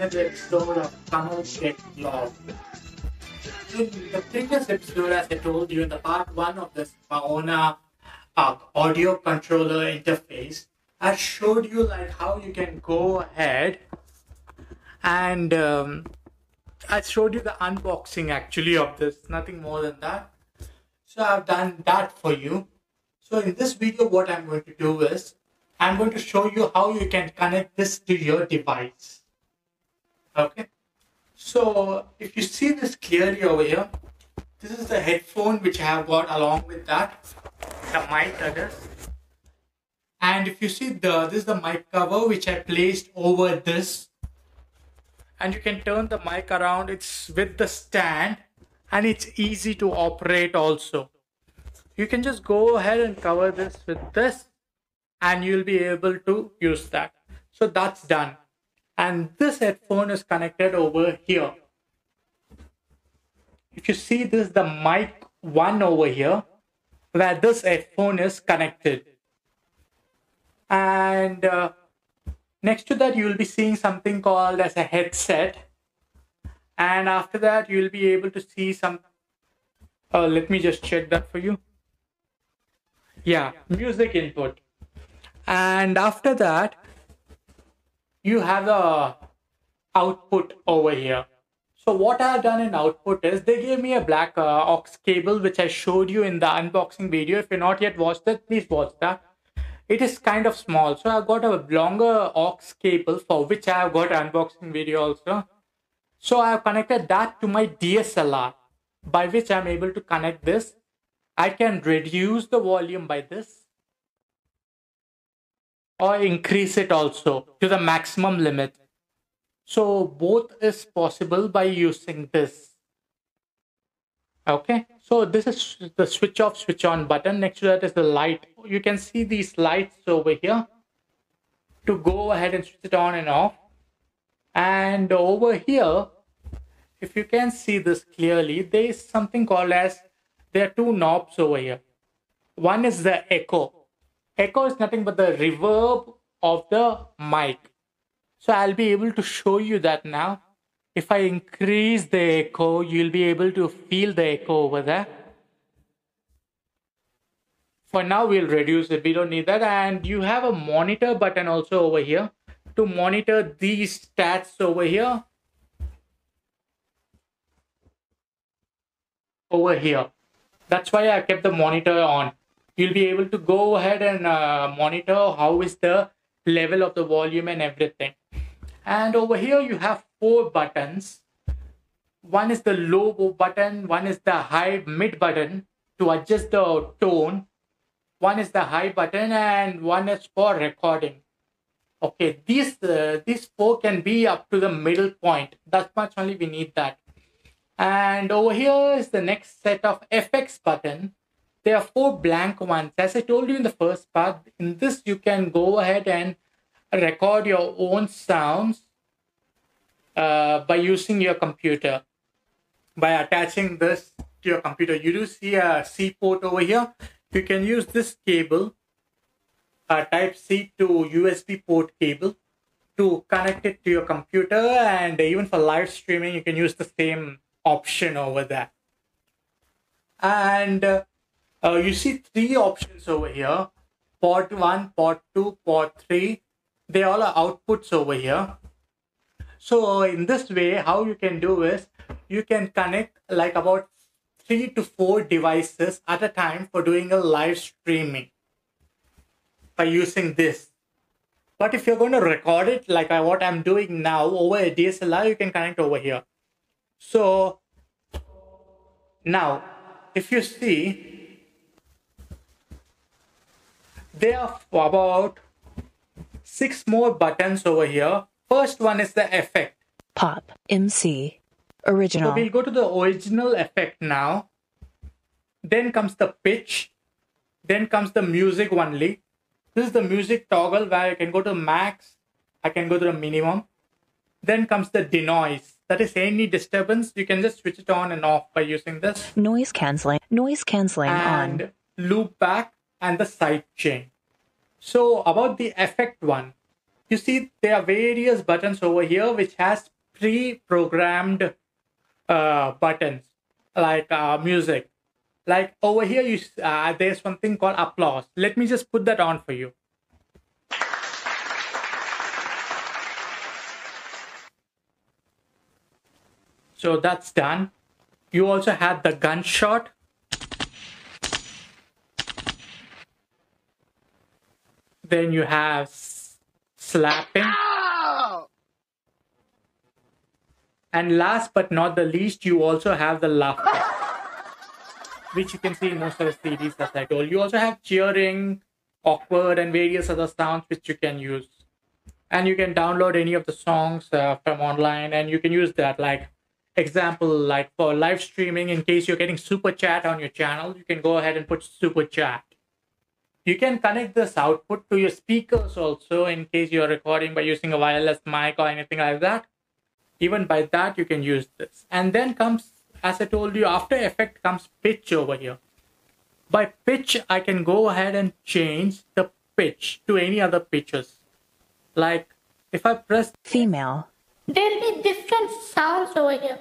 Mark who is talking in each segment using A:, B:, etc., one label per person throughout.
A: another episode of kamaltechvlog. In the previous episode, as I told you in the part 1 of this Maona audio controller interface, I showed you like how you can go ahead and I showed you the unboxing actually of this, nothing more than that. So I've done that for you. So in this video, what I'm going to do is I'm going to show you how you can connect this to your device. Okay. So if you see this clearly over here, this is the headphone which I have got along with that, the mic that is. And if you see this is the mic cover which I placed over this. And you can turn the mic around, it's with the stand and it's easy to operate also. You can just go ahead and cover this with this and you'll be able to use that. So that's done. And this headphone is connected over here. If you see this, the mic 1 over here, where this headphone is connected. And next to that, you will be seeing something called as a headset. And after that, you will be able to see some, let me just check that for you. Yeah, music input. And after that, you have the output over here. So what I have done in output is they gave me a black aux cable, which I showed you in the unboxing video. If you're not yet watched it, please watch that. It is kind of small. So I've got a longer aux cable for which I have got an unboxing video also. So I have connected that to my DSLR, by which I'm able to connect this. I can reduce the volume by this or increase it also to the maximum limit. So both is possible by using this. Okay, so this is the switch off, switch on button. Next to that is the light. You can see these lights over here to go ahead and switch it on and off. And over here, if you can see this clearly, there is something called as, there are two knobs over here. One is the echo. Echo is nothing but the reverb of the mic. So I'll be able to show you that now. If I increase the echo, you'll be able to feel the echo over there. For now, we'll reduce it. We don't need that. And you have a monitor button also over here to monitor these stats over here. Over here. That's why I kept the monitor on. You'll be able to go ahead and monitor how is the level of the volume and everything. And over here you have 4 buttons. One is the low button, one is the high mid button to adjust the tone. One is the high button and one is for recording. Okay, these 4 can be up to the middle point. That much only we need that. And over here is the next set of effects button. There are 4 blank ones. As I told you in the first part, in this you can go ahead and record your own sounds by using your computer. By attaching this to your computer. You do see a C port over here. You can use this cable, type C to USB port cable, to connect it to your computer. And even for live streaming, you can use the same option over there. And you see 3 options over here. Port 1, port 2, port 3. They all are outputs over here. So in this way, how you can do is, you can connect like about 3 to 4 devices at a time for doing a live streaming by using this. But if you're going to record it like what I'm doing now over a DSLR, you can connect over here. So now, if you see, there are about 6 more buttons over here. First one is the effect.
B: Pop, MC, original.
A: So we'll go to the original effect now. Then comes the pitch. Then comes the music only. This is the music toggle where I can go to max. I can go to the minimum. Then comes the denoise. That is any disturbance. You can just switch it on and off by using this.
B: Noise cancelling
A: and
B: on.
A: Loop back and the side chain. So about the effect one, you see there are various buttons over here which has pre-programmed buttons like music. Like over here, there's something called applause. Let me just put that on for you. So that's done. You also have the gunshot. Then you have slapping.
C: Ow!
A: And last but not the least, you also have the laughter, which you can see in most of the CDs, as I told. You also have cheering, awkward, and various other sounds which you can use. And you can download any of the songs from online, and you can use that. Like, example, like for live streaming, in case you're getting super chat on your channel, you can go ahead and put super chat. You can connect this output to your speakers also in case you're recording by using a wireless mic or anything like that. Even by that, you can use this. And then comes, as I told you, after effect comes pitch over here. By pitch, I can go ahead and change the pitch to any other pitches. Like if I press
B: female,
D: There'll be different sounds over here.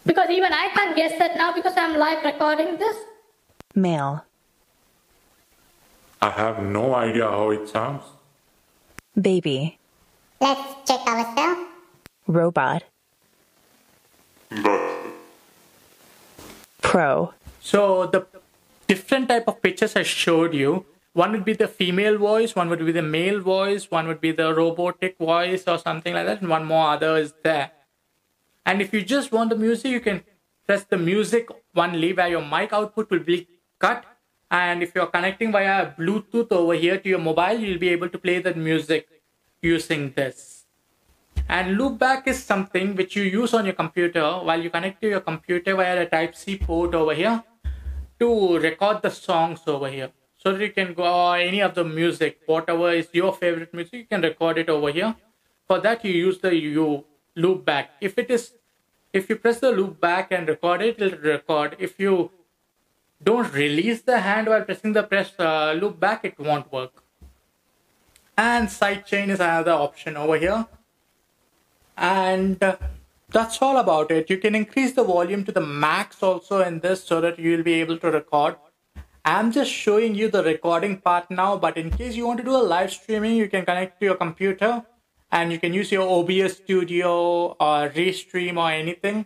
D: Because even I can't guess that now because I'm live recording this.
B: male,
E: I have no idea how it sounds.
B: baby,
F: Let's check ourselves.
B: robot,
E: But
B: pro,
A: So the different type of pitches I showed you, one would be the female voice, one would be the male voice, one would be the robotic voice or something like that, and one more other is there. And if you just want the music, you can press the music only where your mic output will be cut. And if you're connecting via Bluetooth over here to your mobile, you'll be able to play the music using this. And loopback is something which you use on your computer while you connect to your computer via the Type-C port over here to record the songs over here. So that you can go any of the music, whatever is your favorite music, you can record it over here. For that, you use the loopback. If you press the loopback and record it, it'll record. If you don't release the hand while pressing the loopback, it won't work. And sidechain is another option over here. And that's all about it. You can increase the volume to the max also in this so that you will be able to record. I'm just showing you the recording part now, but in case you want to do a live streaming, you can connect to your computer and you can use your OBS Studio or Restream or anything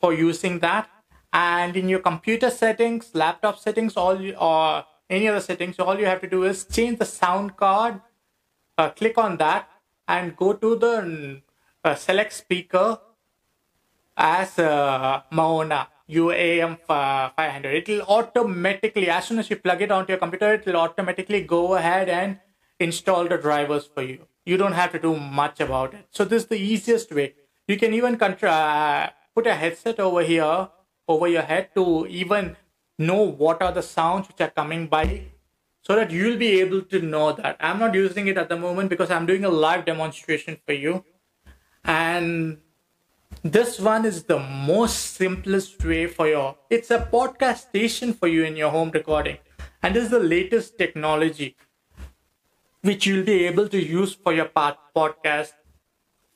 A: for using that. And in your computer settings, laptop settings, or any other settings, all you have to do is change the sound card, click on that, and go to the select speaker as Maona UAM 500. It will automatically, as soon as you plug it onto your computer, it will automatically go ahead and install the drivers for you. You don't have to do much about it. So this is the easiest way. You can even put a headset over here, over your head, to even know what are the sounds which are coming by, so that you'll be able to know that. I'm not using it at the moment because I'm doing a live demonstration for you. And this one is the most simplest way for it's a podcast station for you in your home recording. And this is the latest technology which you'll be able to use for your podcast,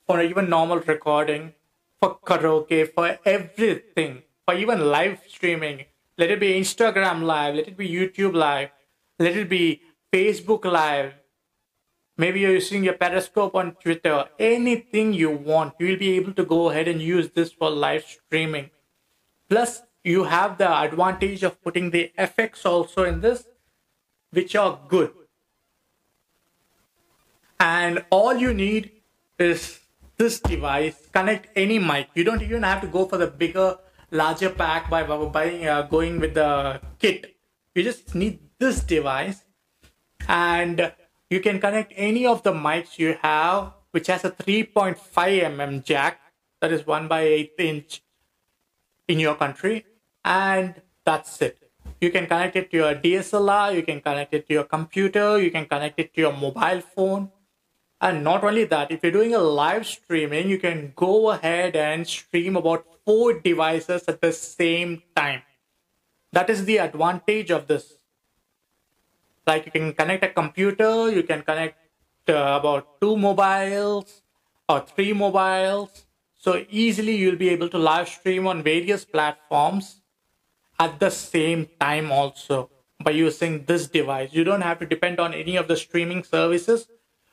A: for even normal recording, for karaoke, for everything, for even live streaming. Let it be Instagram live, let it be YouTube live, let it be Facebook live. Maybe you're using your Periscope on Twitter. Anything you want, you will be able to go ahead and use this for live streaming. Plus, you have the advantage of putting the effects also in this, which are good. And all you need is this device. Connect any mic. You don't even have to go for the bigger, larger pack by going with the kit. You just need this device. And you can connect any of the mics you have, which has a 3.5 mm jack, that is 1/8 inch in your country, and that's it. You can connect it to your DSLR, you can connect it to your computer, you can connect it to your mobile phone. And not only that, if you're doing a live streaming, you can go ahead and stream about 4 devices at the same time. That is the advantage of this. Like, you can connect a computer, you can connect about 2 mobiles, or 3 mobiles. So easily you'll be able to live stream on various platforms at the same time also by using this device. You don't have to depend on any of the streaming services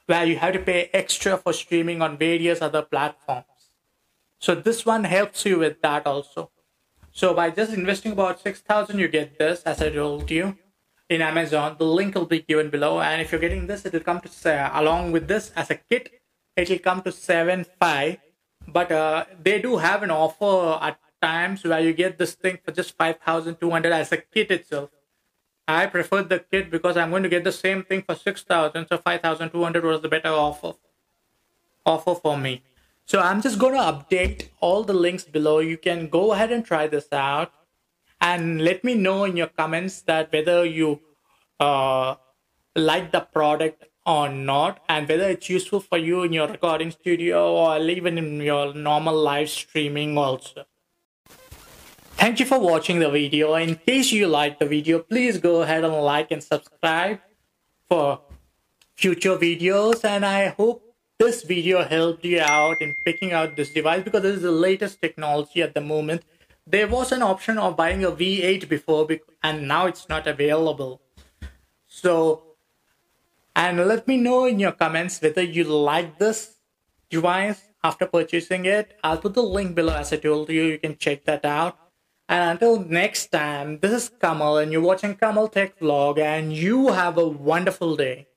A: where you have to pay extra for streaming on various other platforms. So this one helps you with that also. So by just investing about 6,000, you get this, as I told you, in Amazon. The link will be given below. And if you're getting this, it will come to, along with this as a kit, it will come to 7,500. But they do have an offer at times where you get this thing for just 5,200 as a kit itself. I preferred the kit because I'm going to get the same thing for 6,000. So 5,200 was the better offer for me. So I'm just going to update all the links below. You can go ahead and try this out. And let me know in your comments that whether you like the product or not, and whether it's useful for you in your recording studio or even in your normal live streaming also. Thank you for watching the video. In case you liked the video, please go ahead and like and subscribe for future videos. And I hope this video helped you out in picking out this device, because this is the latest technology at the moment. There was an option of buying a V8 before, and now it's not available. So, and let me know in your comments whether you like this device after purchasing it. I'll put the link below, as I told you. You can check that out. And until next time, this is Kamal, and you're watching Kamal Tech Vlog, and you have a wonderful day.